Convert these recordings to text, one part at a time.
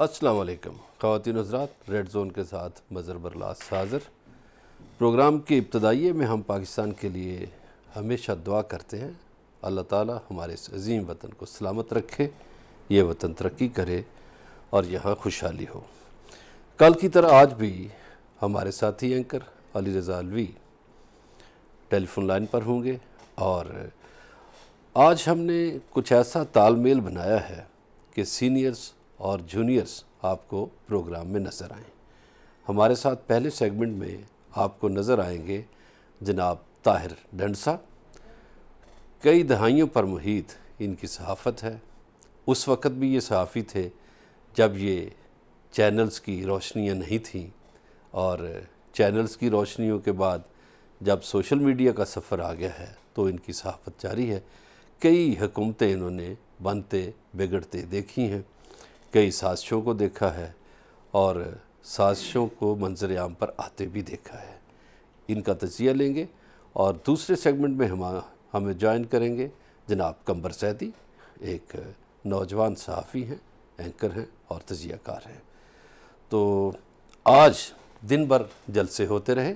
السلام علیکم خواتین حضرات، ریڈ زون کے ساتھ مظہر برلاس حاضر۔ پروگرام کے ابتدائیے میں ہم پاکستان کے لیے ہمیشہ دعا کرتے ہیں اللہ تعالی ہمارے اس عظیم وطن کو سلامت رکھے، یہ وطن ترقی کرے اور یہاں خوشحالی ہو۔ کل کی طرح آج بھی ہمارے ساتھی اینکر علی رضا الوی ٹیلی فون لائن پر ہوں گے، اور آج ہم نے کچھ ایسا تال میل بنایا ہے کہ سینئرز اور جونیئرز آپ کو پروگرام میں نظر آئیں۔ ہمارے ساتھ پہلے سیگمنٹ میں آپ کو نظر آئیں گے جناب طاہر ڈھنڈسا۔ کئی دہائیوں پر محیط ان کی صحافت ہے۔ اس وقت بھی یہ صحافی تھے جب یہ چینلز کی روشنیاں نہیں تھیں، اور چینلز کی روشنیوں کے بعد جب سوشل میڈیا کا سفر آ گیا ہے تو ان کی صحافت جاری ہے۔ کئی حکومتیں انہوں نے بنتے بگڑتے دیکھی ہیں، کئی سازشوں کو دیکھا ہے، اور سازشوں کو منظر عام پر آتے بھی دیکھا ہے۔ ان کا تجزیہ لیں گے، اور دوسرے سیگمنٹ میں ہمیں جوائن کریں گے جناب قمبر سیدی، ایک نوجوان صحافی ہیں، اینکر ہیں اور تجزیہ کار ہیں۔ تو آج دن بھر جلسے ہوتے رہے۔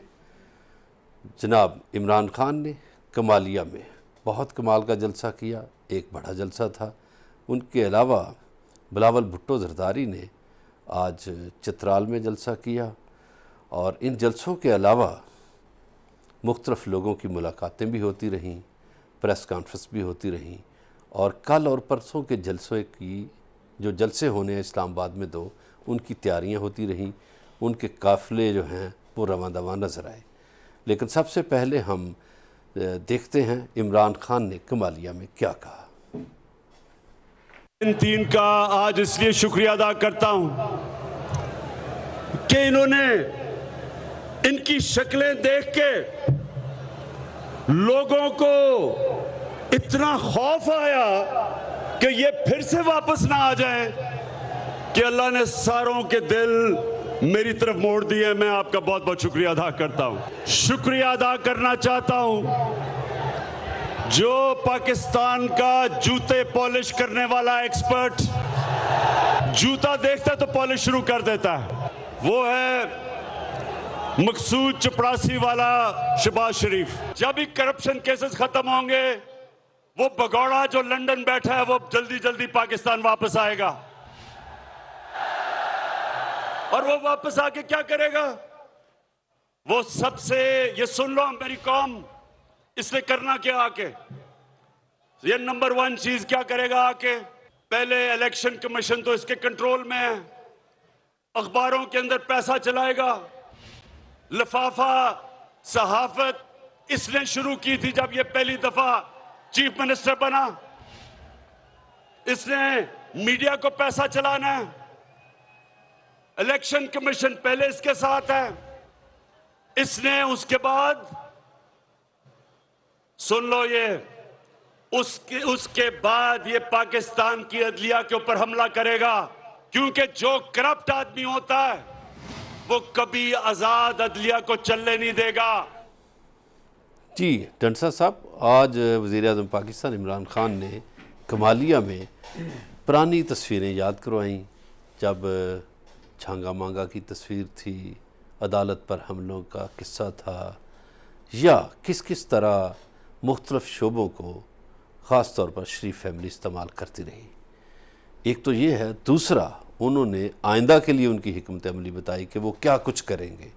جناب عمران خان نے کمالیہ میں بہت کمال کا جلسہ کیا، ایک بڑا جلسہ تھا۔ ان کے علاوہ بلاول بھٹو زرداری نے آج چترال میں جلسہ کیا، اور ان جلسوں کے علاوہ مختلف لوگوں کی ملاقاتیں بھی ہوتی رہیں، پریس کانفرنس بھی ہوتی رہیں، اور کل اور پرسوں کے جلسوں کی جو جلسے ہونے ہیں اسلام آباد میں دو، ان کی تیاریاں ہوتی رہیں، ان کے قافلے جو ہیں وہ رواں دواں نظر آئے۔ لیکن سب سے پہلے ہم دیکھتے ہیں عمران خان نے کمالیہ میں کیا کہا۔ ان تین کا آج اس لیے شکریہ ادا کرتا ہوں کہ انہوں نے ان کی شکلیں دیکھ کے لوگوں کو اتنا خوف آیا کہ یہ پھر سے واپس نہ آ جائیں، کہ اللہ نے ساروں کے دل میری طرف موڑ دیے۔ میں آپ کا بہت بہت شکریہ ادا کرتا ہوں۔ شکریہ ادا کرنا چاہتا ہوں جو پاکستان کا جوتے پالش کرنے والا ایکسپرٹ، جوتا دیکھتا ہے تو پالش شروع کر دیتا ہے، وہ ہے مقصود چپڑاسی والا شہباز شریف۔ جب ہی کرپشن کیسز ختم ہوں گے، وہ بگوڑا جو لندن بیٹھا ہے وہ جلدی جلدی پاکستان واپس آئے گا، اور وہ واپس آ کے کیا کرے گا؟ وہ سب سے، یہ سن لو میری قوم، اس نے کرنا کیا آ کے، یہ نمبر 1 چیز کیا کرے گا آ کے؟ پہلے الیکشن کمیشن تو اس کے کنٹرول میں ہے، اخباروں کے اندر پیسہ چلائے گا، لفافہ صحافت اس نے شروع کی تھی جب یہ پہلی دفعہ چیف منسٹر بنا، اس نے میڈیا کو پیسہ چلانا ہے۔ الیکشن کمیشن پہلے اس کے ساتھ ہے، اس نے اس کے بعد سن لو یہ اس کے بعد یہ پاکستان کی عدلیہ کے اوپر حملہ کرے گا، کیونکہ جو کرپٹ آدمی ہوتا ہے وہ کبھی آزاد عدلیہ کو چلنے نہیں دے گا۔ جی ڈھنڈسا صاحب، آج وزیر اعظم پاکستان عمران خان نے کمالیہ میں پرانی تصویریں یاد کروائیں، جب چھانگا مانگا کی تصویر تھی، عدالت پر حملوں کا قصہ تھا، یا کس طرح مختلف شعبوں کو خاص طور پر شریف فیملی استعمال کرتی رہی۔ ایک تو یہ ہے، دوسرا انہوں نے آئندہ کے لیے ان کی حکمت عملی بتائی کہ وہ کیا کچھ کریں گے،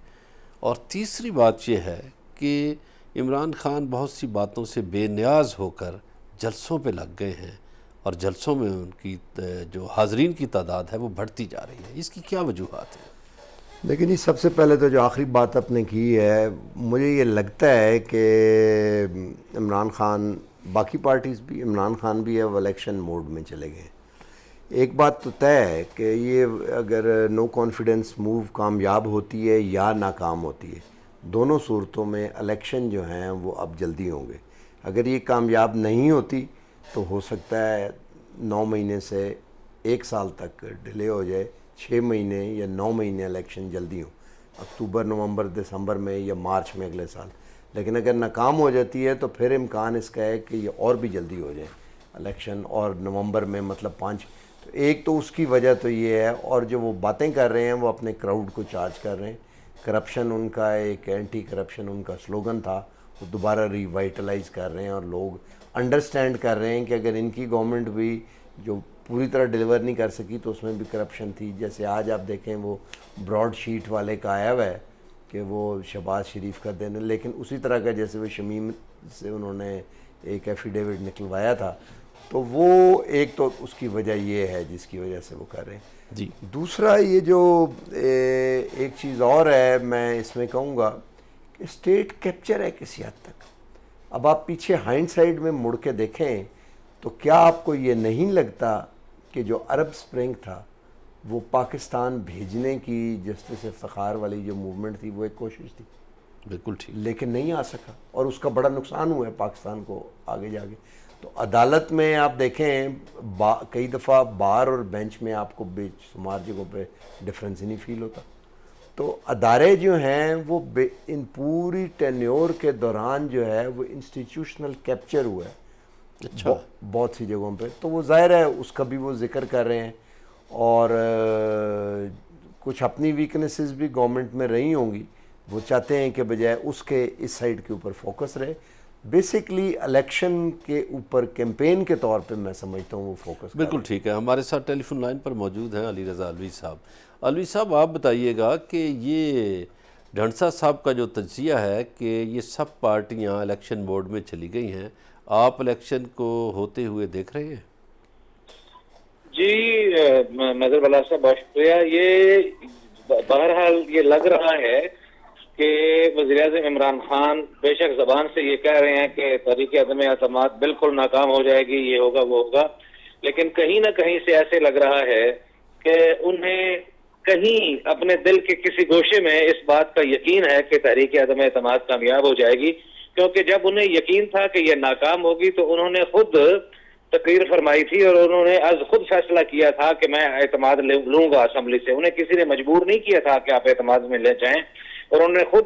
اور تیسری بات یہ ہے کہ عمران خان بہت سی باتوں سے بے نیاز ہو کر جلسوں پہ لگ گئے ہیں، اور جلسوں میں ان کی جو حاضرین کی تعداد ہے وہ بڑھتی جا رہی ہے۔ اس کی کیا وجوہات ہیں؟ لیکن یہ سب سے پہلے تو جو آخری بات آپ نے کی ہے، مجھے یہ لگتا ہے کہ عمران خان، باقی پارٹیز بھی، عمران خان بھی ہے، وہ الیکشن موڈ میں چلے گئے۔ ایک بات تو طے ہے کہ یہ اگر نو کانفیڈنس موو کامیاب ہوتی ہے یا ناکام ہوتی ہے، دونوں صورتوں میں الیکشن جو ہیں وہ اب جلدی ہوں گے۔ اگر یہ کامیاب نہیں ہوتی تو ہو سکتا ہے 9 مہینے سے 1 سال تک ڈیلے ہو جائے، 6 مہینے یا 9 مہینے الیکشن جلدی ہوں، اکتوبر، نومبر، دسمبر میں یا مارچ میں اگلے سال۔ لیکن اگر ناکام ہو جاتی ہے تو پھر امکان اس کا ہے کہ یہ اور بھی جلدی ہو جائے الیکشن، اور نومبر میں مطلب 5، تو ایک تو اس کی وجہ تو یہ ہے، اور جو وہ باتیں کر رہے ہیں وہ اپنے کراؤڈ کو چارج کر رہے ہیں. کرپشن ان کا ایک اینٹی کرپشن ان کا سلوگن تھا، وہ دوبارہ ریوائٹلائز کر رہے ہیں، اور لوگ انڈرسٹینڈ کر رہے ہیں کہ اگر ان کی گورنمنٹ بھی جو پوری طرح ڈیلیور نہیں کر سکی تو اس میں بھی کرپشن تھی. جیسے آج آپ دیکھیں وہ براڈ شیٹ والے کا آیا ہوا ہے کہ وہ شہباز شریف کا دینے، لیکن اسی طرح کا جیسے وہ شمیم سے انہوں نے ایک ایفیڈیوٹ نکلوایا تھا. تو وہ ایک تو اس کی وجہ یہ ہے جس کی وجہ سے وہ کر رہے ہیں. جی دوسرا یہ جو ایک چیز اور ہے میں اس میں کہوں گا کہ اسٹیٹ کیپچر ہے کسی حد تک. اب آپ پیچھے ہائنڈ سائڈ میں مڑ کے دیکھیں تو کیا آپ کو یہ نہیں لگتا کہ جو عرب سپرنگ تھا وہ پاکستان بھیجنے کی جسٹس افتخار والی جو موومنٹ تھی وہ ایک کوشش تھی، بالکل ٹھیک. لیکن نہیں آ سکا، اور اس کا بڑا نقصان ہوا ہے پاکستان کو آگے جا کے. تو عدالت میں آپ دیکھیں کئی دفعہ بار اور بینچ میں آپ کو بے شمار جگہوں پہ ڈفرینس ہی نہیں فیل ہوتا. تو ادارے جو ہیں وہ ان پوری ٹینیور کے دوران جو ہے وہ انسٹیٹیوشنل کیپچر ہوا ہے بہت سی جگہوں پہ. تو وہ ظاہر ہے اس کا بھی وہ ذکر کر رہے ہیں، اور کچھ اپنی ویکنیسز بھی گورنمنٹ میں رہی ہوں گی. وہ چاہتے ہیں کہ بجائے اس کے اس سائڈ کے اوپر فوکس رہے. بیسکلی الیکشن کے اوپر کیمپین کے طور پہ میں سمجھتا ہوں وہ فوکس. بالکل ٹھیک ہے. ہمارے ساتھ ٹیلی فون لائن پر موجود ہیں علی رضا الوی صاحب. الوی صاحب آپ بتائیے گا کہ یہ ڈھنڈسا صاحب کا جو تجزیہ ہے کہ یہ سب پارٹیاں الیکشن موڈ میں چلی گئی ہیں، آپ الیکشن کو ہوتے ہوئے دیکھ رہے ہیں؟ جی نظر والا صاحب بہت شکریہ. یہ بہرحال یہ لگ رہا ہے کہ وزیراعظم عمران خان بے شک زبان سے یہ کہہ رہے ہیں کہ تحریک عدم اعتماد بالکل ناکام ہو جائے گی، یہ ہوگا وہ ہوگا، لیکن کہیں نہ کہیں سے ایسے لگ رہا ہے کہ انہیں کہیں اپنے دل کے کسی گوشے میں اس بات کا یقین ہے کہ تحریک عدم اعتماد کامیاب ہو جائے گی. کیونکہ جب انہیں یقین تھا کہ یہ ناکام ہوگی تو انہوں نے خود تقریر فرمائی تھی اور انہوں نے از خود فیصلہ کیا تھا کہ میں اعتماد لوں گا اسمبلی سے. انہیں کسی نے مجبور نہیں کیا تھا کہ آپ اعتماد میں لے جائیں، اور انہوں نے خود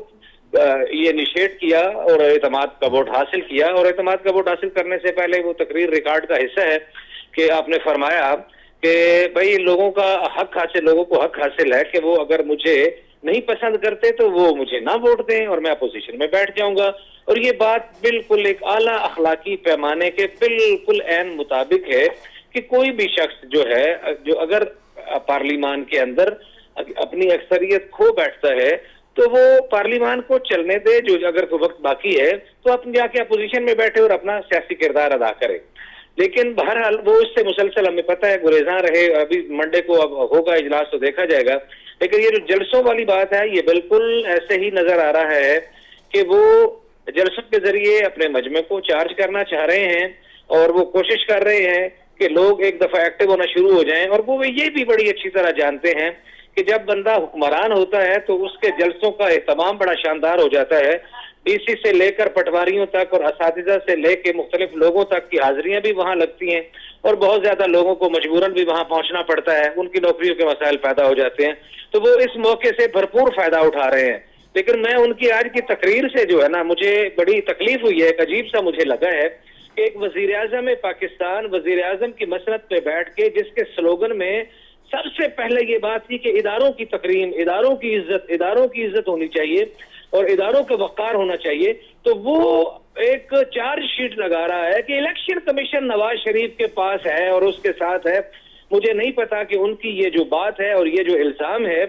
یہ انیشیٹ کیا اور اعتماد کا ووٹ حاصل کیا. اور اعتماد کا ووٹ حاصل کرنے سے پہلے وہ تقریر ریکارڈ کا حصہ ہے کہ آپ نے فرمایا کہ بھائی لوگوں کا حق حاصل، لوگوں کو حق حاصل ہے کہ وہ اگر مجھے نہیں پسند کرتے تو وہ مجھے نہ ووٹ دیں اور میں اپوزیشن میں بیٹھ جاؤں گا. اور یہ بات بالکل ایک اعلیٰ اخلاقی پیمانے کے بالکل عین مطابق ہے کہ کوئی بھی شخص جو ہے جو اگر پارلیمان کے اندر اپنی اکثریت کھو بیٹھتا ہے تو وہ پارلیمان کو چلنے دے، جو اگر کوئی وقت باقی ہے تو اپنے جا کے اپوزیشن میں بیٹھے اور اپنا سیاسی کردار ادا کرے. لیکن بہرحال وہ اس سے مسلسل ہمیں پتہ ہے گریزاں رہے. ابھی منڈے کو اب ہوگا اجلاس تو دیکھا جائے گا. لیکن یہ جو جلسوں والی بات ہے یہ بالکل ایسے ہی نظر آ رہا ہے کہ وہ جلسوں کے ذریعے اپنے مجمع کو چارج کرنا چاہ رہے ہیں اور وہ کوشش کر رہے ہیں کہ لوگ ایک دفعہ ایکٹیو ہونا شروع ہو جائیں. اور وہ یہ بھی بڑی اچھی طرح جانتے ہیں کہ جب بندہ حکمران ہوتا ہے تو اس کے جلسوں کا اہتمام بڑا شاندار ہو جاتا ہے. ڈی سی سے لے کر پٹواریوں تک اور اساتذہ سے لے کے مختلف لوگوں تک کی حاضریاں بھی وہاں لگتی ہیں اور بہت زیادہ لوگوں کو مجبوراً بھی وہاں پہنچنا پڑتا ہے. ان کی نوکریوں کے مسائل پیدا ہو جاتے ہیں تو وہ اس موقع سے بھرپور فائدہ اٹھا رہے ہیں. لیکن میں ان کی آج کی تقریر سے جو ہے نا مجھے بڑی تکلیف ہوئی ہے. ایک عجیب سا مجھے لگا ہے کہ ایک وزیر اعظم پاکستان وزیر اعظم کی مسند پہ بیٹھ کے جس کے سلوگن میں سب سے پہلے یہ بات تھی کہ اداروں کی تکریم، اداروں کی عزت ہونی چاہیے اور اداروں کا وقار ہونا چاہیے، تو وہ ایک چارج شیٹ لگا رہا ہے کہ الیکشن کمیشن نواز شریف کے پاس ہے اور اس کے ساتھ ہے. مجھے نہیں پتا کہ ان کی یہ جو بات ہے اور یہ جو الزام ہے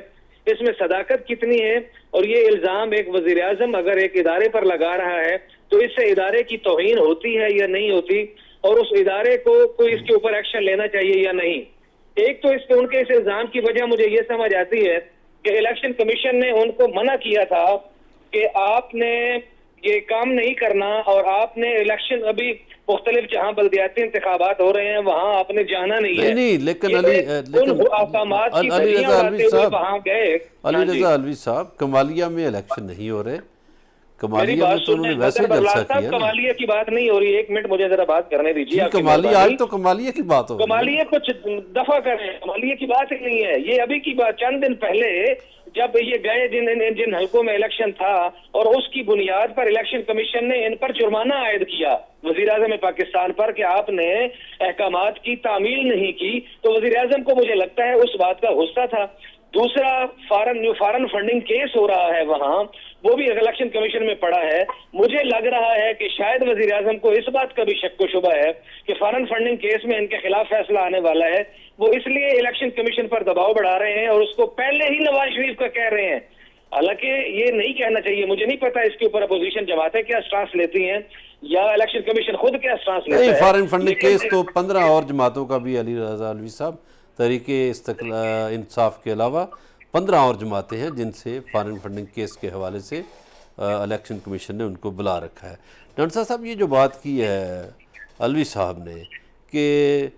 اس میں صداقت کتنی ہے. اور یہ الزام ایک وزیر اعظم اگر ایک ادارے پر لگا رہا ہے تو اس سے ادارے کی توہین ہوتی ہے یا نہیں ہوتی، اور اس ادارے کو کوئی اس کے اوپر ایکشن لینا چاہیے یا نہیں. ایک تو ان کے اس الزام کی وجہ مجھے یہ سمجھ آتی ہے کہ الیکشن کمیشن نے ان کو منع کیا تھا کہ آپ نے یہ کام نہیں کرنا اور آپ نے الیکشن ابھی مختلف جہاں بلدیاتی انتخابات ہو رہے ہیں وہاں آپ نے جانا نہیں ہے. نہیں لیکن علی رضا الوی صاحب کمالیہ میں الیکشن نہیں ہو رہے. کمالیہ میں تو انہوں نے ویسے جلسہ کیا نا. کمالیہ کی بات نہیں ہو رہی, 1 منٹ مجھے ذرا بات کرنے دیجیے. کمالیہ آج تو کمالیہ کی بات ہو, کمالیہ کچھ دفعہ کریں, کمالیہ کی بات ہی نہیں ہے یہ. ابھی کی بات, چند دن پہلے جب یہ گئے جن حلقوں میں الیکشن تھا اور اس کی بنیاد پر الیکشن کمیشن نے ان پر جرمانہ عائد کیا وزیر اعظم پاکستان پر کہ آپ نے احکامات کی تعمیل نہیں کی, تو وزیر اعظم کو مجھے لگتا ہے اس بات کا غصہ تھا. دوسرا فارن فنڈنگ کیس ہو رہا ہے وہاں, وہ بھی الیکشن کمیشن میں پڑا ہے. مجھے لگ رہا ہے کہ شاید وزیر اعظم کو اس بات کا بھی شک و شبہ ہے کہ فارن فنڈنگ کیس میں ان کے خلاف فیصلہ آنے والا ہے. وہ اس لیے الیکشن کمیشن پر دباؤ بڑھا رہے ہیں اور اس کو پہلے ہی نواز شریف کا کہہ رہے ہیں. حالانکہ یہ نہیں کہنا چاہیے, مجھے نہیں پتا اس کے اوپر اپوزیشن جماعتیں کیا سٹانس لیتی ہیں یا الیکشن کمیشن خود کیا سٹانس لیتا ہے. فارن فنڈنگ کیس تو 15 اور جماعتوں کا بھی, علی رضا الوی صاحب, تحریک انصاف کے علاوہ 15 اور جماعتیں ہیں جن سے فارن فنڈنگ کیس کے حوالے سے الیکشن کمیشن نے ان کو بلا رکھا ہے. ڈانسا صاحب, یہ جو بات کی ہے الوی صاحب نے کہ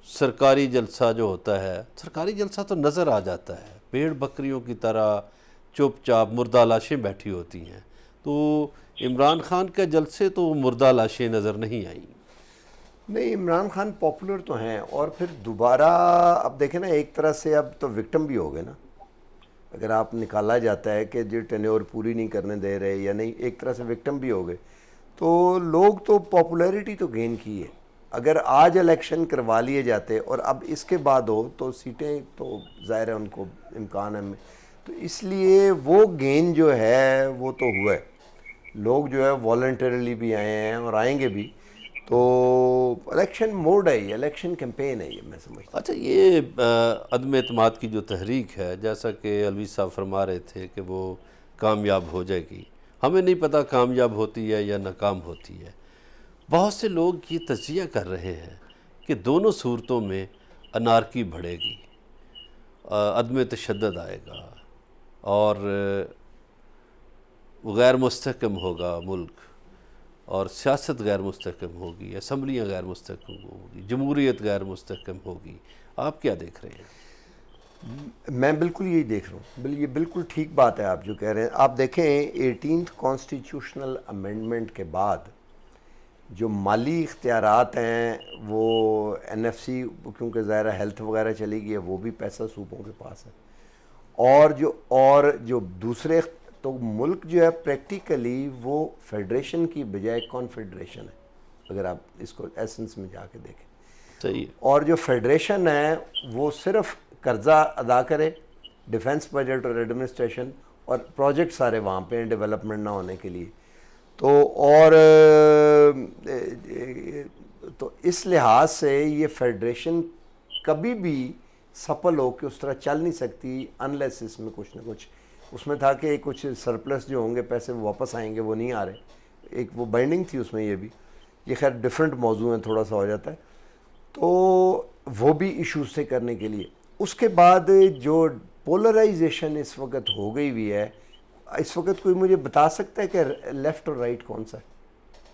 سرکاری جلسہ جو ہوتا ہے, سرکاری جلسہ تو نظر آ جاتا ہے, بھیڑ بکریوں کی طرح چپ چاپ مردہ لاشیں بیٹھی ہوتی ہیں, تو عمران خان کے جلسے تو مردہ لاشیں نظر نہیں آئیں. نہیں, عمران خان پاپولر تو ہیں, اور پھر دوبارہ اب دیکھیں نا, ایک طرح سے اب تو وکٹم بھی ہو گئے نا. اگر آپ نکالا جاتا ہے کہ جو ٹینیور پوری نہیں کرنے دے رہے یا نہیں, ایک طرح سے وکٹم بھی ہو گئے. تو لوگ تو پاپولیرٹی تو گین کی ہے. اگر آج الیکشن کروا لیے جاتے اور اب اس کے بعد ہو تو سیٹیں تو ظاہر ہے ان کو امکان ہے, تو اس لیے وہ گین جو ہے وہ تو ہوا ہے. لوگ جو ہے والنٹریلی بھی آئے ہیں اور آئیں گے بھی, تو الیکشن موڈ ہے, یہ الیکشن کیمپین ہے, یہ میں سمجھتا ہوں. اچھا, یہ عدم اعتماد کی جو تحریک ہے, جیسا کہ الوی صاحب فرما رہے تھے کہ وہ کامیاب ہو جائے گی, ہمیں نہیں پتہ کامیاب ہوتی ہے یا ناکام ہوتی ہے. بہت سے لوگ یہ تجزیہ کر رہے ہیں کہ دونوں صورتوں میں انارکی بڑھے گی, عدم تشدد آئے گا اور غیر مستحکم ہوگا ملک, اور سیاست غیر مستحکم ہوگی, اسمبلیاں غیر مستحکم ہوگی, جمہوریت غیر مستحکم ہوگی. آپ کیا دیکھ رہے ہیں؟ میں بالکل یہی دیکھ رہا ہوں. یہ بالکل ٹھیک بات ہے آپ جو کہہ رہے ہیں. آپ دیکھیں 18th کانسٹیٹیوشنل امینڈمنٹ کے بعد جو مالی اختیارات ہیں وہ این ایف سی, کیونکہ ظاہر ہیلتھ وغیرہ چلی گئی ہے, وہ بھی پیسہ صوبوں کے پاس ہے, اور جو دوسرے, تو ملک جو ہے پریکٹیکلی وہ فیڈریشن کی بجائے کانفیڈریشن ہے, اگر آپ اس کو ایسنس میں جا کے دیکھیں. صحیح. اور جو فیڈریشن ہے وہ صرف قرضہ ادا کرے, ڈیفنس بجٹ اور ایڈمنسٹریشن, اور پروجیکٹ سارے وہاں پہ ہیں ڈیولپمنٹ نہ ہونے کے لیے. تو اس لحاظ سے یہ فیڈریشن کبھی بھی سپل ہو کہ اس طرح چل نہیں سکتی انلیس اس میں کچھ نہ کچھ, اس میں تھا کہ کچھ سرپلس جو ہوں گے پیسے وہ واپس آئیں گے, وہ نہیں آ رہے. ایک وہ بائنڈنگ تھی اس میں, یہ بھی, یہ خیر ڈیفرنٹ موضوع ہیں, تھوڑا سا ہو جاتا ہے. تو وہ بھی ایشوز تھے کرنے کے لیے. اس کے بعد جو پولرائزیشن اس وقت ہو گئی ہوئی ہے, اس وقت کوئی مجھے بتا سکتا ہے کہ لیفٹ اور رائٹ کون سا ہے؟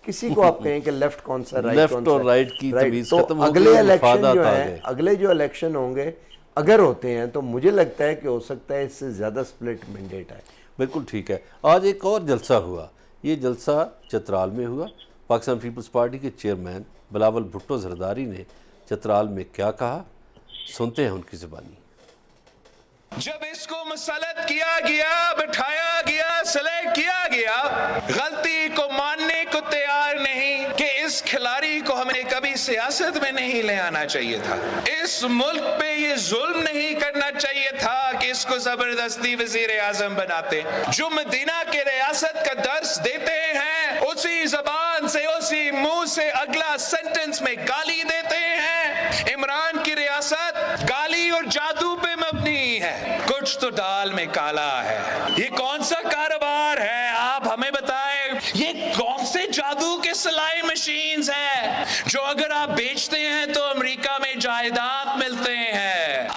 کسی کو آپ کہیں کہ لیفٹ کون سا, رائٹ کون سا؟ لیفٹ اور رائٹ کی تمیز ختم ہو گئی. اگلے الیکشن جو ہیں, اگلے جو الیکشن ہوں گے اگر ہوتے ہیں تو مجھے لگتا ہے کہ ہو سکتا ہے اس سے زیادہ سپلٹ مینڈیٹ ہے. بالکل ٹھیک ہے. آج ایک اور جلسہ ہوا, یہ جلسہ چترال میں ہوا. پاکستان پیپلز پارٹی کے چیئرمین بلاول بھٹو زرداری نے چترال میں کیا کہا, سنتے ہیں ان کی زبانی. جب اس کو مسلط کیا گیا, بٹھایا گیا, سلیکٹ کیا گیا, غلطی کو ماننے کو تیار نہیں کہ اس کھلاڑی کو ہمیں کبھی سیاست میں نہیں لے آنا چاہیے تھا. اس ملک پہ یہ ظلم نہیں کرنا چاہیے تھا کہ اس کو زبردستی وزیر اعظم بناتے. جو مدینہ کے ریاست کا درس دیتے ہیں اسی زبان سے, اسی منہ سے اگلا سینٹنس میں گالی دیتے ہیں. عمران کی ریاست گالی اور جادو پہ مبنی ہے, کچھ تو دال میں کالا ہے. یہ کون سا کاروبار ہے آپ ہمیں بتائیں؟ یہ کون سے جادو کے سلائی مشینز ہیں جو اگر آپ بیچتے ہیں تو امریکہ میں جائیداد ملتے ہیں؟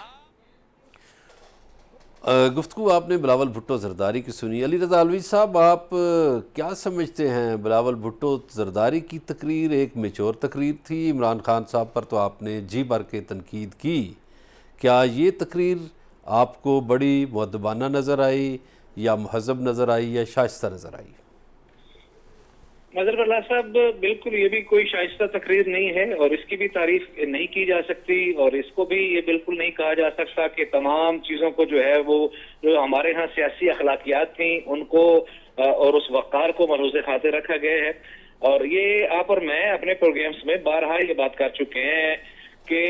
گفتگو آپ نے بلاول بھٹو زرداری کی سنی. علی رضا الوی صاحب, آپ کیا سمجھتے ہیں؟ بلاول بھٹو زرداری کی تقریر ایک میچور تقریر تھی, عمران خان صاحب پر تو آپ نے جی بھر کے تنقید کی. کیا یہ تقریر آپ کو بڑی مؤدبانہ نظر آئی یا مہذب نظر آئی یا شائستہ نظر آئی؟ مظہر اللہ صاحب، بالکل یہ بھی کوئی شائستہ تقریر نہیں ہے اور اس کی بھی تعریف نہیں کی جا سکتی، اور اس کو بھی یہ بالکل نہیں کہا جا سکتا کہ تمام چیزوں کو جو ہے وہ جو ہمارے ہاں سیاسی اخلاقیات تھیں ان کو اور اس وقار کو ملحوظ خاطر رکھا گیا ہے. اور یہ آپ اور میں اپنے پروگرامز میں بارہا یہ بات کر چکے ہیں کہ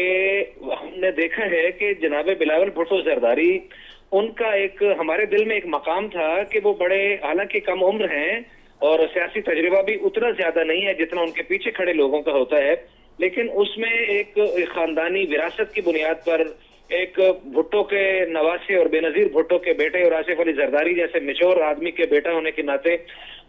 ہم نے دیکھا ہے کہ جناب بلاول بھٹو زرداری، ان کا ایک ہمارے دل میں ایک مقام تھا کہ وہ بڑے حالانکہ کم عمر ہیں اور سیاسی تجربہ بھی اتنا زیادہ نہیں ہے جتنا ان کے پیچھے کھڑے لوگوں کا ہوتا ہے، لیکن اس میں ایک خاندانی وراثت کی بنیاد پر ایک بھٹو کے نواسے اور بے نظیر بھٹو کے بیٹے اور آصف علی زرداری جیسے میچور آدمی کے بیٹا ہونے کے ناطے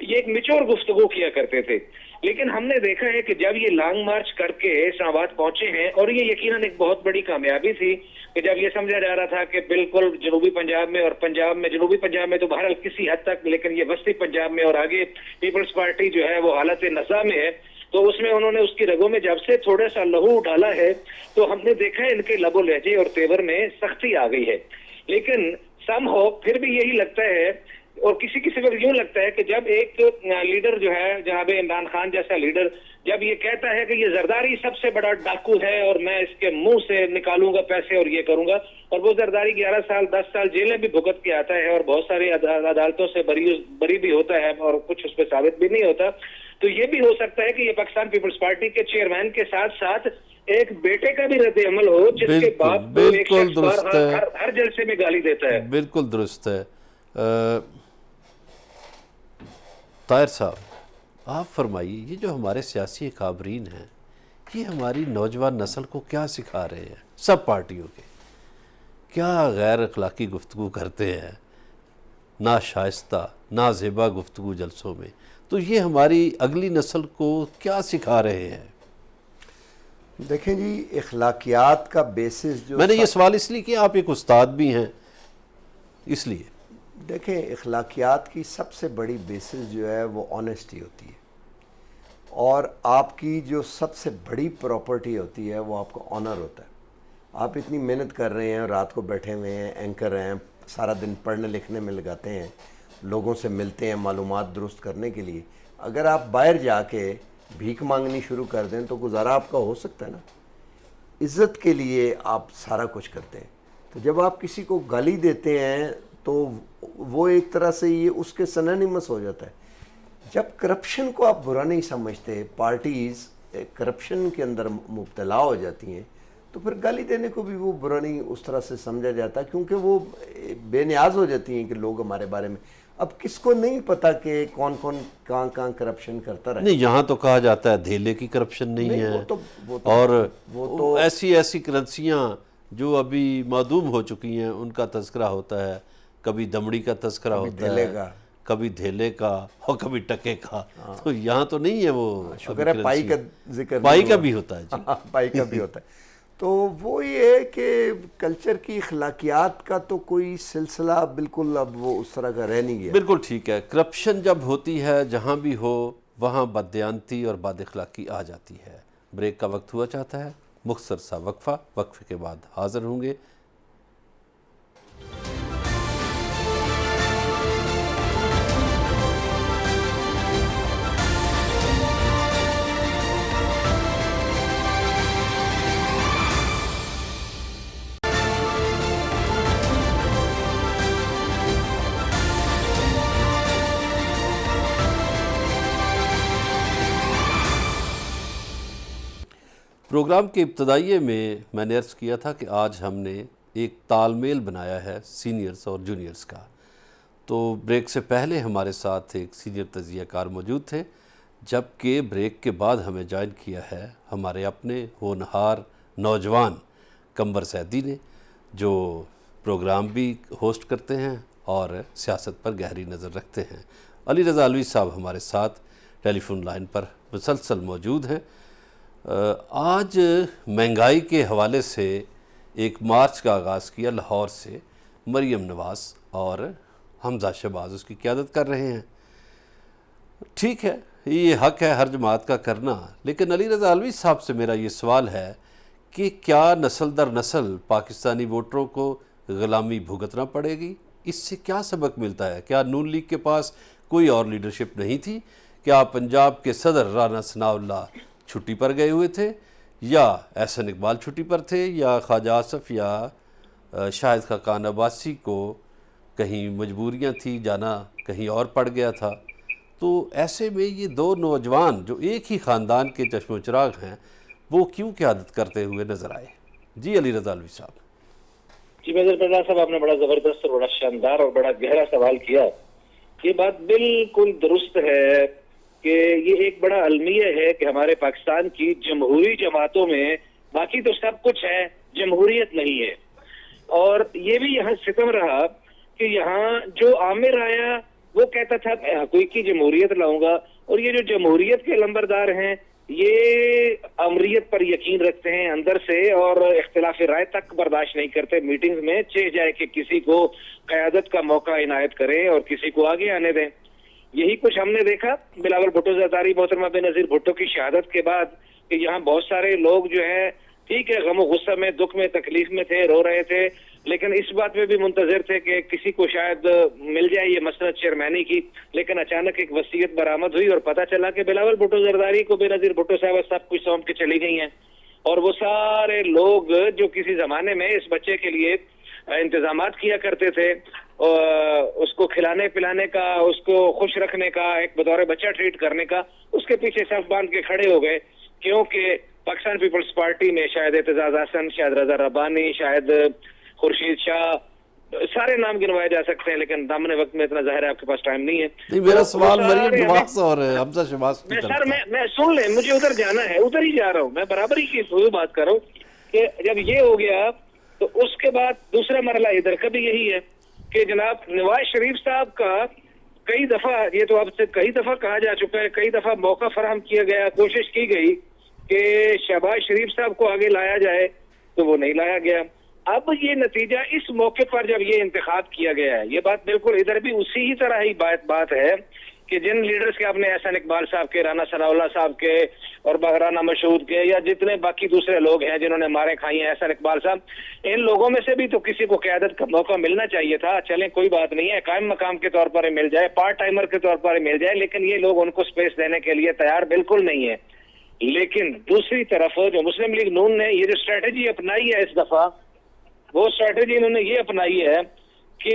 یہ ایک میچور گفتگو کیا کرتے تھے. لیکن ہم نے دیکھا ہے کہ جب یہ لانگ مارچ کر کے اسلام آباد پہنچے ہیں، اور یہ یقیناً ایک بہت بڑی کامیابی تھی کہ جب یہ سمجھا جا رہا تھا کہ بالکل جنوبی پنجاب میں اور پنجاب میں، جنوبی پنجاب میں تو بہرحال کسی حد تک، لیکن یہ وسطی پنجاب میں اور آگے پیپلز پارٹی جو ہے وہ حالت نزاع میں ہے، تو اس میں انہوں نے اس کی رگوں میں جب سے تھوڑا سا لہو ڈالا ہے تو ہم نے دیکھا ہے ان کے لب و لہجے اور تیور میں سختی آ گئی ہے. لیکن سم ہو پھر بھی یہی لگتا ہے اور کسی وقت یوں لگتا ہے کہ جب ایک لیڈر جو ہے جناب عمران خان جیسا لیڈر جب یہ کہتا ہے کہ یہ زرداری سب سے بڑا ڈاکو ہے اور میں اس کے منہ سے نکالوں گا پیسے اور یہ کروں گا، اور وہ زرداری 11 سال 10 سال جیلیں بھی بھگت کے آتا ہے اور بہت ساری عدالتوں سے بری بھی ہوتا ہے اور کچھ اس پہ ثابت بھی نہیں ہوتا، تو یہ بھی ہو سکتا ہے کہ یہ پاکستان پیپلز پارٹی کے چیئرمین کے ساتھ ساتھ ایک بیٹے کا بھی رد عمل ہو جس کے باپ کو ایک شخص ہر جلسے میں گالی دیتا ہے. بالکل درست ہے. طاہر صاحب آپ فرمائیے، یہ جو ہمارے سیاسی اکابرین ہیں یہ ہماری نوجوان نسل کو کیا سکھا رہے ہیں؟ سب پارٹیوں کے کیا غیر اخلاقی گفتگو کرتے ہیں، ناشائستہ نازیبا گفتگو جلسوں میں، تو یہ ہماری اگلی نسل کو کیا سکھا رہے ہیں؟ دیکھیں جی، اخلاقیات کا بیسس جو میں نے یہ سوال اس لیے کہ آپ ایک استاد بھی ہیں، اس لیے دیکھیں اخلاقیات کی سب سے بڑی بیسس جو ہے وہ آنیسٹی ہوتی ہے، اور آپ کی جو سب سے بڑی پراپرٹی ہوتی ہے وہ آپ کا آنر ہوتا ہے. آپ اتنی محنت کر رہے ہیں، رات کو بیٹھے ہوئے ہیں، اینکر ہیں، سارا دن پڑھنے لکھنے میں لگاتے ہیں، لوگوں سے ملتے ہیں معلومات درست کرنے کے لیے، اگر آپ باہر جا کے بھیک مانگنی شروع کر دیں تو گزارا آپ کا ہو سکتا ہے نا. عزت کے لیے آپ سارا کچھ کرتے ہیں، تو جب آپ کسی کو گالی دیتے ہیں تو وہ ایک طرح سے یہ اس کے سنونیمس ہو جاتا ہے. جب کرپشن کو آپ برا نہیں سمجھتے، پارٹیز کرپشن کے اندر مبتلا ہو جاتی ہیں، تو پھر گالی دینے کو بھی وہ برا نہیں اس طرح سے سمجھا جاتا، کیونکہ وہ بے نیاز ہو جاتی ہیں کہ لوگ ہمارے بارے میں. اب کس کو نہیں پتا کہ کون کہاں کرپشن کرتا رہے. نہیں، یہاں تو کہا جاتا ہے دھیلے کی کرپشن نہیں ہے، اور ایسی کرنسیاں جو ابھی معدوم ہو چکی ہیں ان کا تذکرہ ہوتا ہے، کبھی دمڑی کا تذکرہ ہوتا ہے، کبھی دھیلے کا اور کبھی ٹکے کا. تو یہاں تو نہیں ہے وہ. شکر ہے پائی کا ذکر، پائی کا بھی ہوتا ہے جی. پائی کا بھی ہوتا ہے. تو وہ یہ ہے کہ کلچر کی اخلاقیات کا تو کوئی سلسلہ بالکل اب وہ اس طرح کا رہ نہیں گیا. بالکل ٹھیک ہے. کرپشن جب ہوتی ہے جہاں بھی ہو وہاں بددیانتی اور بد اخلاقی آ جاتی ہے. بریک کا وقت ہوا چاہتا ہے، مختصر سا وقفہ، وقفے کے بعد حاضر ہوں گے. پروگرام کے ابتدائیے میں نے عرض کیا تھا کہ آج ہم نے ایک تال میل بنایا ہے سینئرز اور جونیئرز کا. تو بریک سے پہلے ہمارے ساتھ ایک سینئر تجزیہ کار موجود تھے، جبکہ بریک کے بعد ہمیں جوائن کیا ہے ہمارے اپنے ہونہار نوجوان قمبر زیدی نے، جو پروگرام بھی ہوسٹ کرتے ہیں اور سیاست پر گہری نظر رکھتے ہیں. علی رضا علوی صاحب ہمارے ساتھ ٹیلی فون لائن پر مسلسل موجود ہیں. آج مہنگائی کے حوالے سے ایک مارچ کا آغاز کیا لاہور سے. مریم نواز اور حمزہ شہباز اس کی قیادت کر رہے ہیں. ٹھیک ہے، یہ حق ہے ہر جماعت کا کرنا، لیکن علی رضا علوی صاحب سے میرا یہ سوال ہے کہ کیا نسل در نسل پاکستانی ووٹروں کو غلامی بھگتنا پڑے گی اس سے کیا سبق ملتا ہے؟ کیا نون لیگ کے پاس کوئی اور لیڈرشپ نہیں تھی؟ کیا پنجاب کے صدر رانا ثناء اللہ چھٹی پر گئے ہوئے تھے، یا احسن اقبال چھٹی پر تھے، یا خواجہ آصف یا شاہد خاقان عباسی کو کہیں مجبوریاں تھی، جانا کہیں اور پڑ گیا تھا؟ تو ایسے میں یہ دو نوجوان جو ایک ہی خاندان کے چشم و چراغ ہیں وہ کیوں قیادت کرتے ہوئے نظر آئے؟ جی علی رضا الوی صاحب۔ جی میجر پردہ صاحب، آپ نے بڑا زبردست اور بڑا شاندار اور بڑا گہرا سوال کیا۔ یہ بات بالکل درست ہے کہ یہ ایک بڑا المیہ ہے کہ ہمارے پاکستان کی جمہوری جماعتوں میں باقی تو سب کچھ ہے، جمہوریت نہیں ہے۔ اور یہ بھی یہاں ستم رہا کہ یہاں جو عامر آیا وہ کہتا تھا میں حقیقی جمہوریت لاؤں گا، اور یہ جو جمہوریت کے لمبردار ہیں یہ امریت پر یقین رکھتے ہیں اندر سے، اور اختلاف رائے تک برداشت نہیں کرتے، میٹنگز میں چہ جائے کہ کسی کو قیادت کا موقع عنایت کریں اور کسی کو آگے آنے دیں۔ یہی کچھ ہم نے دیکھا بلاول بھٹو زرداری محترمہ بےنظیر بھٹو کی شہادت کے بعد کہ یہاں بہت سارے لوگ جو ہے ٹھیک ہے غم و غصہ میں، دکھ میں، تکلیف میں تھے، رو رہے تھے، لیکن اس بات میں بھی منتظر تھے کہ کسی کو شاید مل جائے یہ مسند چیئرمینی کی، لیکن اچانک ایک وصیت برآمد ہوئی اور پتہ چلا کہ بلاول بھٹو زرداری کو بےنظیر بھٹو صاحبہ سب کچھ سونپ کے چلی گئی ہیں، اور وہ سارے لوگ جو کسی زمانے میں اس بچے کے لیے انتظامات کیا کرتے تھے، اس کو کھلانے پلانے کا، اس کو خوش رکھنے کا، ایک بطور بچہ ٹریٹ کرنے کا، اس کے پیچھے صف باندھ کے کھڑے ہو گئے، کیونکہ پاکستان پیپلز پارٹی میں شاید اعتزاز احسن، شاید رضا ربانی، شاید خورشید شاہ، سارے نام گنوائے جا سکتے ہیں، لیکن دامن وقت میں اتنا ظاہر ہے آپ کے پاس ٹائم نہیں ہے۔ نہیں، میرا سوال مریم نواز اور حمزہ شہباز کی طرف سر میں سن لیں، مجھے ادھر جانا ہے، ادھر ہی جا رہا ہوں، میں برابری کی بات کر رہا ہوں کہ جب یہ ہو گیا تو اس کے بعد دوسرا مرحلہ ادھر کا بھی یہی ہے کہ جناب نواز شریف صاحب کا کئی دفعہ، یہ تو آپ سے کئی دفعہ کہا جا چکا ہے، کئی دفعہ موقع فراہم کیا گیا، کوشش کی گئی کہ شہباز شریف صاحب کو آگے لایا جائے، تو وہ نہیں لایا گیا۔ اب یہ نتیجہ اس موقع پر جب یہ انتخاب کیا گیا ہے، یہ بات بالکل ادھر بھی اسی ہی طرح ہی بات ہے کہ جن لیڈرز کے آپ نے احسن اقبال صاحب کے، رانا ثناء اللہ صاحب کے اور رانا مشہود کے، یا جتنے باقی دوسرے لوگ ہیں جنہوں نے مارے کھائی ہیں، احسن اقبال صاحب، ان لوگوں میں سے بھی تو کسی کو قیادت کا موقع ملنا چاہیے تھا۔ چلیں کوئی بات نہیں ہے، قائم مقام کے طور پر مل جائے، پارٹ ٹائمر کے طور پر مل جائے، لیکن یہ لوگ ان کو سپیس دینے کے لیے تیار بالکل نہیں ہے۔ لیکن دوسری طرف جو مسلم لیگ نون نے یہ جو اسٹریٹجی اپنائی ہے اس دفعہ، وہ اسٹریٹجی انہوں نے یہ اپنائی ہے کہ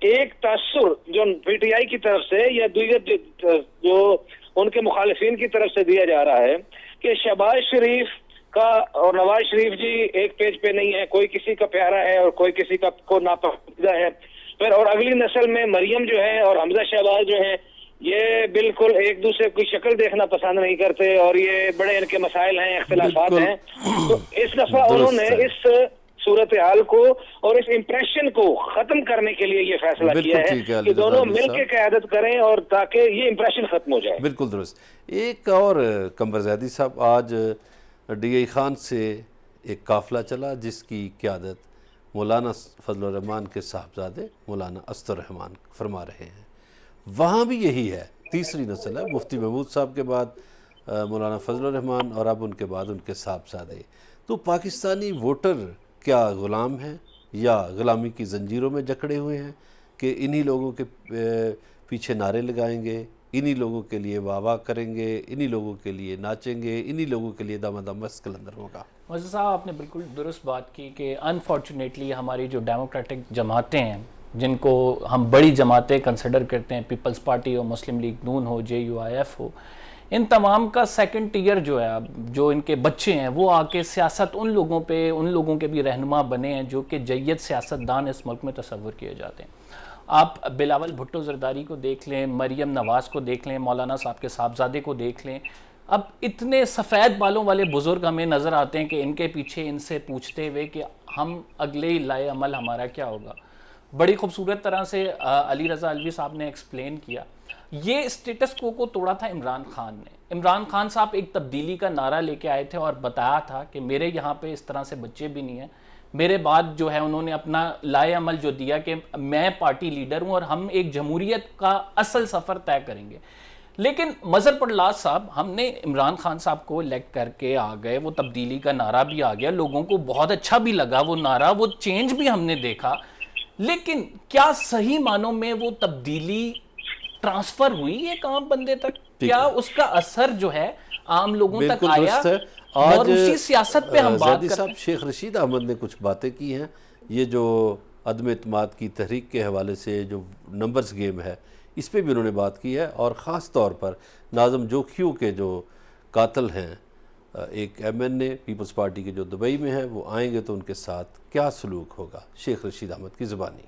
ایک تاثر جو پی ٹی آئی کی طرف سے یا دیگر جو ان کے مخالفین کی طرف سے دیا جا رہا ہے کہ شہباز شریف کا اور نواز شریف جی ایک پیج پہ نہیں ہے، کوئی کسی کا پیارا ہے اور کوئی کسی کا کو ناپسندیدہ ہے، پھر اور اگلی نسل میں مریم جو ہے اور حمزہ شہباز جو ہیں یہ بالکل ایک دوسرے کی شکل دیکھنا پسند نہیں کرتے، اور یہ بڑے ان کے مسائل ہیں، اختلافات ہیں۔ تو اس دفعہ انہوں نے اس صورتحال کو اور اس امپریشن کو ختم کرنے کے لیے یہ فیصلہ کیا ہے کہ دونوں مل کے قیادت کریں اور تاکہ یہ امپریشن ختم ہو جائے۔ بالکل درست۔ ایک اور قمر زیدی صاحب، آج ڈی اے خان سے ایک قافلہ چلا جس کی قیادت مولانا فضل الرحمان کے صاحبزادے مولانا اسد الرحمان فرما رہے ہیں۔ وہاں بھی یہی ہے، تیسری نسل ہے، مفتی محمود صاحب کے بعد مولانا فضل الرحمان اور اب ان کے بعد ان کے صاحبزادے۔ تو پاکستانی ووٹر کیا غلام ہیں یا غلامی کی زنجیروں میں جکڑے ہوئے ہیں کہ انہی لوگوں کے پیچھے نعرے لگائیں گے، انہی لوگوں کے لیے واہ واہ کریں گے، انہی لوگوں کے لیے ناچیں گے، انہی لوگوں کے لیے دم دم مست کلندر ہوگا؟ معزز صاحب، آپ نے بالکل درست بات کی کہ انفارچونیٹلی ہماری جو ڈیموکریٹک جماعتیں ہیں، جن کو ہم بڑی جماعتیں کنسیڈر کرتے ہیں، پیپلز پارٹی ہو، مسلم لیگ نون ہو، JUIF ہو، ان تمام کا سیکنڈ ٹیئر جو ہے، جو ان کے بچے ہیں وہ آ کے سیاست ان لوگوں کے بھی رہنما بنے ہیں جو کہ جید سیاستدان اس ملک میں تصور کیے جاتے ہیں۔ آپ بلاول بھٹو زرداری کو دیکھ لیں، مریم نواز کو دیکھ لیں، مولانا صاحب کے صاحبزادے کو دیکھ لیں، اب اتنے سفید بالوں والے بزرگ ہمیں نظر آتے ہیں کہ ان کے پیچھے ان سے پوچھتے ہوئے کہ ہم اگلے لائے عمل ہمارا کیا ہوگا۔ بڑی خوبصورت طرح سے علی رضا الوی صاحب نے ایکسپلین کیا۔ یہ اسٹیٹس کو توڑا تھا عمران خان نے۔ عمران خان صاحب ایک تبدیلی کا نعرہ لے کے آئے تھے اور بتایا تھا کہ میرے یہاں پہ اس طرح سے بچے بھی نہیں ہیں، میرے بعد جو ہے انہوں نے اپنا لائے عمل جو دیا کہ میں پارٹی لیڈر ہوں اور ہم ایک جمہوریت کا اصل سفر طے کریں گے۔ لیکن مظہر پرلاز صاحب، ہم نے عمران خان صاحب کو الیکٹ کر کے آ گئے، وہ تبدیلی کا نعرہ بھی آ گیا، لوگوں کو بہت اچھا بھی لگا وہ نعرہ، وہ چینج بھی ہم نے دیکھا، لیکن کیا صحیح معنوں میں وہ تبدیلی ٹرانسفر ہوئی ایک عام بندے تک؟ کیا اس کا اثر جو ہے عام لوگوں تک آیا؟ اور اسی سیاست پہ ہم بات زیدی صاحب، شیخ رشید احمد نے کچھ باتیں کی ہیں، یہ جو عدم اعتماد کی تحریک کے حوالے سے جو نمبرز گیم ہے اس پہ بھی انہوں نے بات کی ہے، اور خاص طور پر ناظم جوکھیو کے جو قاتل ہیں، ایک ایم این اے پیپلز پارٹی کے جو دبئی میں ہیں، وہ آئیں گے تو ان کے ساتھ کیا سلوک ہوگا؟ شیخ رشید احمد کی زبانی۔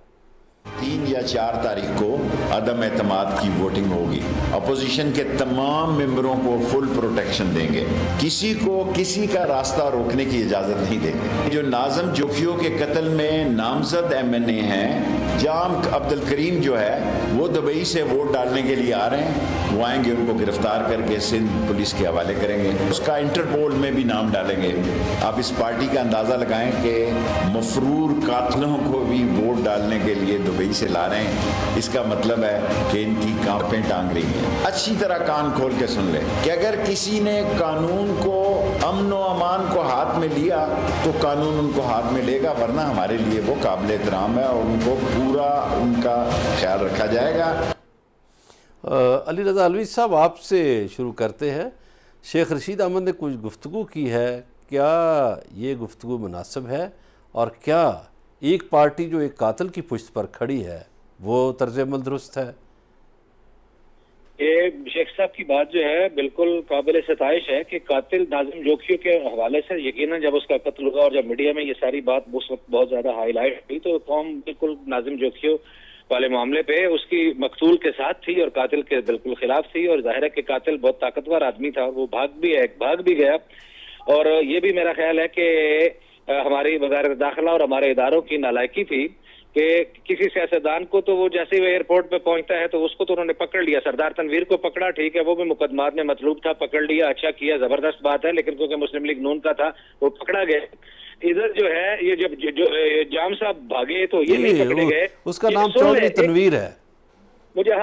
3 یا 4 تاریخ کو عدم اعتماد کی ووٹنگ ہوگی، اپوزیشن کے تمام ممبروں کو فل پروٹیکشن دیں گے، کسی کو کسی کا راستہ روکنے کی اجازت نہیں دیں گے۔ جو ناظم جوکھیو کے قتل میں نامزد ایم این اے ہیں، جام عبد الکریم جو ہے وہ دبئی سے ووٹ ڈالنے کے لیے آ رہے ہیں، وہ آئیں گے، ان کو گرفتار کر کے سندھ پولیس کے حوالے کریں گے، اس کا انٹرپول میں بھی نام ڈالیں گے۔ آپ اس پارٹی کا اندازہ لگائیں کہ مفرور قاتلوں کو بھی ووٹ ڈالنے کے لیے دبئی سے لا رہے ہیں، اس کا مطلب ہے کہ ان کی کانپیں ٹانگ رہی ہیں۔ اچھی طرح کان کھول کے سن لیں کہ اگر کسی نے قانون کو، امن و امان کو ہاتھ میں لیا تو قانون ان کو ہاتھ میں لے گا، ورنہ ہمارے لیے وہ قابل احترام ہے اور ان کو پورا ان کا خیال رکھا جائے گا۔ علی رضا علوی صاحب، آپ سے شروع کرتے ہیں۔ شیخ رشید احمد نے کچھ گفتگو کی ہے، کیا یہ گفتگو مناسب ہے، اور کیا ایک پارٹی جو ایک قاتل کی پشت پر کھڑی ہے وہ طرز عمل درست ہے؟ یہ شیخ صاحب کی بات جو ہے بالکل قابل ستائش ہے کہ قاتل ناظم جوکھیو کے حوالے سے یقیناً جب اس کا قتل ہوا اور جب میڈیا میں یہ ساری بات اس وقت بہت زیادہ ہائی لائٹ ہوئی تو قوم بالکل ناظم جوکھیو والے معاملے پہ اس کی مقتول کے ساتھ تھی اور قاتل کے بالکل خلاف تھی، اور ظاہر ہے کہ قاتل بہت طاقتور آدمی تھا، وہ بھاگ بھی گیا۔ اور یہ بھی میرا خیال ہے کہ ہماری وزارت داخلہ اور ہمارے اداروں کی نالائکی تھی کہ کسی سیاستدان کو تو وہ جیسے ہی ایئرپورٹ پہ پہنچتا ہے تو اس کو تو انہوں نے پکڑ لیا، سردار تنویر کو پکڑا، ٹھیک ہے وہ بھی مقدمات میں مطلوب تھا، پکڑ لیا، اچھا کیا، زبردست بات ہے، لیکن کیونکہ مسلم لیگ نون کا تھا وہ پکڑا گیا۔ ادھر جو ہے یہ جب جو جام صاحب بھاگے تو یہ نہیں پکڑے گئے، اس کا نام چودھری تنویر ہے۔ مجھے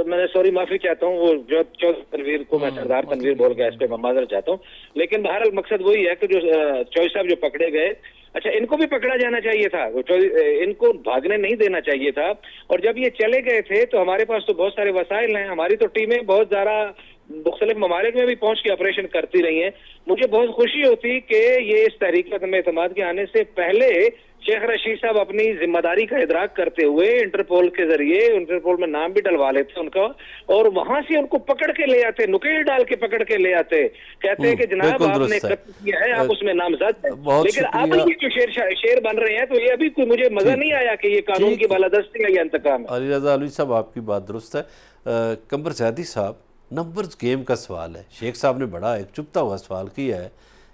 میں سوری معافی چاہتا ہوں، وہ جو چودھری تنویر کو میں سردار تنویر بول گیا، اس پہ میں معذرت چاہتا ہوں، لیکن بہرحال مقصد وہی ہے کہ جو چودھری صاحب جو پکڑے گئے، اچھا ان کو بھی پکڑا جانا چاہیے تھا، ان کو بھاگنے نہیں دینا چاہیے تھا، اور جب یہ چلے گئے تھے تو ہمارے پاس تو بہت سارے وسائل ہیں، ہماری تو ٹیمیں بہت زیادہ مختلف ممالک میں بھی پہنچ کے آپریشن کرتی رہی ہیں۔ مجھے بہت خوشی ہوتی کہ یہ اس تحریک عدم اعتماد کے آنے سے پہلے شیخ رشید صاحب اپنی ذمہ داری کا ادراک کرتے ہوئے انٹرپول کے ذریعے، انٹرپول میں نام بھی ڈلوا لیتے ان کا، اور وہاں سے ان کو پکڑ کے لے آتے، نکیل ڈال کے پکڑ کے لے آتے، کہتے ہیں کہ جناب آپ نے قتل کیا ہے، آپ اس میں نامزد ہیں، لیکن اب یہ جو شیر بن رہے ہیں تو یہ ابھی کوئی مجھے مزہ نہیں آیا کہ یہ قانون کی بالادستی ہے یا انتقام ہے۔ علی رضا علوی صاحب، آپ کی بات درست ہے۔ قمر زیدی صاحب، نمبرز گیم کا سوال ہے، شیخ صاحب نے بڑا ایک چپتا ہوا سوال کیا ہے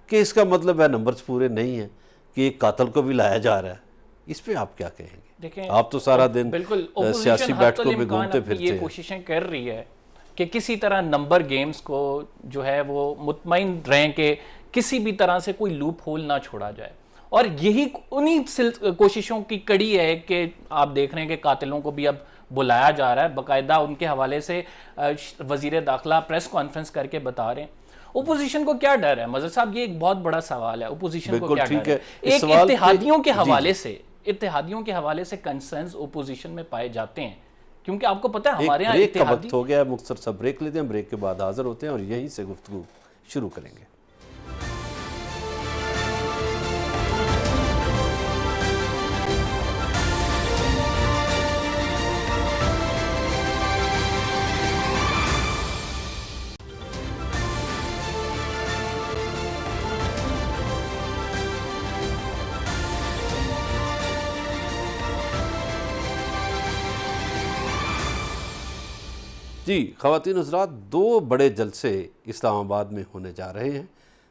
کہ اس کا مطلب ہے نمبرز پورے نہیں ہیں کہ ایک قاتل کو بھی لایا جا رہا ہے، اس پہ آپ کیا کہیں گے؟ دیکھیں، آپ تو سارا دن سیاسی بیٹھکوں میں گھومتے پھرتے ہیں۔ یہ کوششیں کر رہی ہے کہ کسی طرح نمبر گیمز کو جو ہے وہ مطمئن رہیں کہ کسی بھی طرح سے کوئی لوپ ہول نہ چھوڑا جائے، اور یہی انہی کوششوں کی کڑی ہے کہ آپ دیکھ رہے ہیں کہ قاتلوں کو بھی اب بلایا جا رہا ہے، باقاعدہ ان کے حوالے سے وزیر داخلہ پریس کانفرنس کر کے بتا رہے ہیں۔ اپوزیشن کو کیا ڈر ہے مظہر صاحب؟ یہ ایک بہت بڑا سوال ہے، اپوزیشن کو کیا ڈر ہے؟ ایک اتحادیوں کے حوالے سے کنسرنز اپوزیشن میں پائے جاتے ہیں، کیونکہ آپ کو پتہ ہے ہمارے یہاں بریک کا وقت ہو گیا ہے، مختصر سا بریک لیتے ہیں، بریک کے بعد حاضر ہوتے ہیں اور یہیں سے گفتگو شروع کریں گے۔ جی خواتین حضرات، 2 بڑے جلسے اسلام آباد میں ہونے جا رہے ہیں۔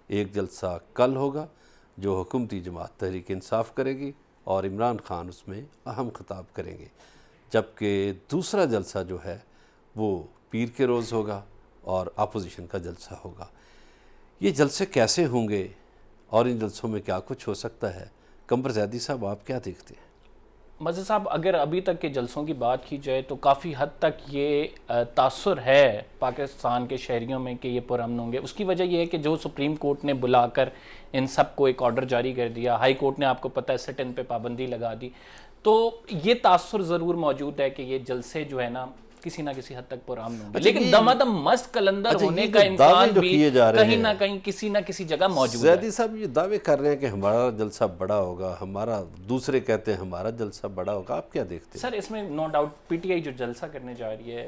ایک جلسہ کل ہوگا جو حکومتی جماعت تحریک انصاف کرے گی اور عمران خان اس میں اہم خطاب کریں گے، جبکہ دوسرا جلسہ جو ہے وہ پیر کے روز ہوگا اور اپوزیشن کا جلسہ ہوگا۔ یہ جلسے کیسے ہوں گے اور ان جلسوں میں کیا کچھ ہو سکتا ہے؟ قمر زیدی صاحب، آپ کیا دیکھتے ہیں؟ مظہر صاحب، اگر ابھی تک کے جلسوں کی بات کی جائے تو کافی حد تک یہ تاثر ہے پاکستان کے شہریوں میں کہ یہ پرامن ہوں گے۔ اس کی وجہ یہ ہے کہ جو سپریم کورٹ نے بلا کر ان سب کو ایک آرڈر جاری کر دیا، ہائی کورٹ نے آپ کو پتہ ہے سٹ ان پہ پابندی لگا دی، تو یہ تاثر ضرور موجود ہے کہ یہ جلسے جو ہے نا کسی نہ کسی حد تک پرامن ہوں گے، لیکن دمادم مست کلندر ہونے کا امکان بھی کہیں نہ کہیں کسی نہ کسی جگہ موجود ہے۔ زیدی صاحب یہ دعوے کر رہے ہیں کہ ہمارا جلسہ بڑا ہوگا، ہمارا، دوسرے کہتے ہیں ہمارا جلسہ بڑا ہوگا، آپ کیا دیکھتے ہیں؟ سر اس میں no doubt P T I جو جلسہ کرنے جا رہی ہے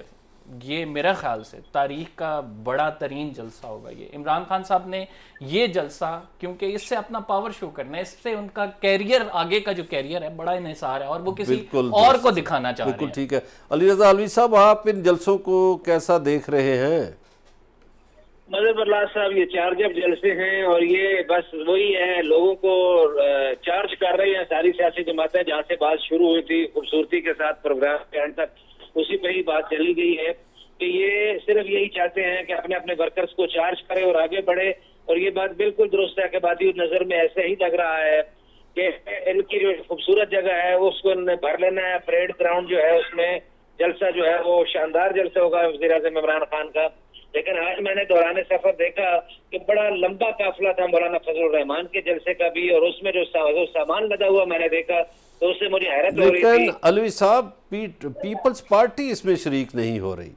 یہ میرا خیال سے تاریخ کا بڑا ترین جلسہ ہوگا۔ یہ عمران خان صاحب نے یہ جلسہ، کیونکہ اس سے اپنا پاور شو کرنا ہے، اس سے ان کا کیریئر، آگے کا جو کیریئر ہے بڑا انحصار ہے، اور وہ کسی اور کو دکھانا چاہ رہے ہیں۔ بالکل ٹھیک ہے۔ علی رضا علوی صاحب، آپ ان جلسوں کو کیسا دیکھ رہے ہیں؟ مظہر برلاس صاحب، یہ چارج اپ جلسے ہیں اور یہ بس وہی ہے، لوگوں کو چارج کر رہے ہیں ساری سیاسی جماعتیں، جہاں سے بات شروع ہوئی تھی خوبصورتی کے ساتھ پروگرام کے اینڈ تک اسی پہ ہی بات چلی گئی ہے کہ یہ صرف یہی چاہتے ہیں کہ اپنے اپنے ورکرز کو چارج کرے اور آگے بڑھے، اور یہ بات بالکل درست ہے کہ بادی نظر میں ایسے ہی لگ رہا ہے کہ ان کی جو خوبصورت جگہ ہے اس کو انہیں بھر لینا ہے۔ پریڈ گراؤنڈ جو ہے اس میں جلسہ جو ہے وہ شاندار جلسہ ہوگا وزیر اعظم عمران خان کا، لیکن آج میں نے دوران سفر دیکھا کہ بڑا لمبا قافلہ تھا مولانا فضل الرحمان کے جلسے کا بھی، اور اس میں جو سامان لدا ہوا میں نے دیکھا تو اس سے مجھے حیرت ہو رہی تھی۔ لیکن علوی صاحب، پیپلز پارٹی اس میں شریک نہیں ہو رہی،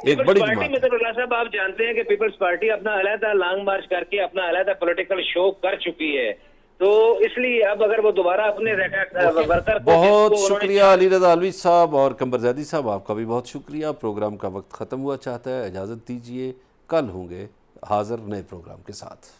ایک بڑی پارٹی جماعت۔ مظہر اللہ صاحب، آپ جانتے ہیں کہ پیپلز پارٹی اپنا علیحدہ لانگ مارچ کر کے اپنا علیحدہ پولیٹیکل شو کر چکی ہے، تو اس لیے اب اگر وہ دوبارہ اپنے ورکر بہت شکریہ علی رضا علوی صاحب اور قمر زیدی صاحب، آپ کا بھی بہت شکریہ۔ پروگرام کا وقت ختم ہوا چاہتا ہے، اجازت دیجیے، کل ہوں گے حاضر نئے پروگرام کے ساتھ۔